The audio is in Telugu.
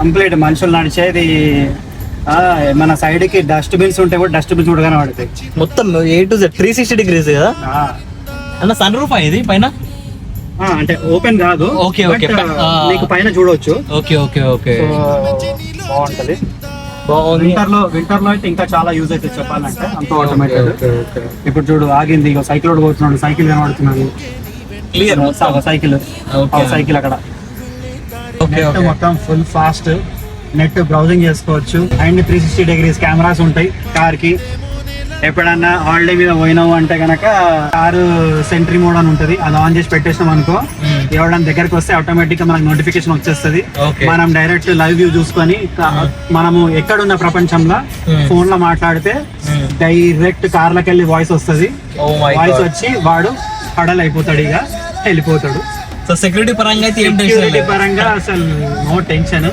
కంప్లీట్ మనుషులు నడిచేది. మన సైడ్ కి డస్ట్ బిన్స్ ఉంటాయి కూడా డస్ట్ బిన్స్ కూడా కనబడతాయి. మొత్తం A to Z 360 degrees కదా అన్న. సన్ రూఫ్ ఇది పైన అంటే ఓపెన్ కాదు. ఓకే ఓకే, మీకు పైన చూడవచ్చు. ఓకే ఓకే ఓకే, బాగుంటది. బాగుంది. వింటర్ లో అయితే ఇంకా చాలా యూజ్ అవుతుంది చెప్పాలంటే, అంత ఆటోమేటెడ్. ఇప్పుడు చూడు ఆగింది, ఇక సైకిల్ కూడా పోతున్నాడు, సైకిల్ కనబడుతున్నాడు క్లియర్. సైకిల్ అక్కడ మొత్తం ఫుల్ ఫాస్ట్ నెట్ బ్రౌజింగ్ చేసుకోవచ్చు. అండ్ 360 degrees కెమెరాస్ ఉంటాయి కార్ కి. ఎప్పుడన్నా హాలిడే మీద పోయినావు అంటే గనక కారు సెంట్రీ మోడ్ అని ఉంటది, అది ఆన్ చేసి పెట్టేసినాం అనుకో, ఎవడన్నా దగ్గరకు వస్తే ఆటోమేటిక్ గా మనకు నోటిఫికేషన్ వచ్చేస్తుంది. మనం డైరెక్ట్ లైవ్ వ్యూ చూసుకొని మనము ఎక్కడున్న ప్రపంచంలో ఫోన్ లో మాట్లాడితే డైరెక్ట్ కార్లకి వెళ్ళి వాయిస్ వస్తుంది. వాయిస్ వచ్చి వాడు హడల్ అయిపోతాడు, ఇక వెళ్ళిపోతాడు. సో సెక్యూరిటీ పరంగా అయితే పరంగా అసలు నో టెన్షన్.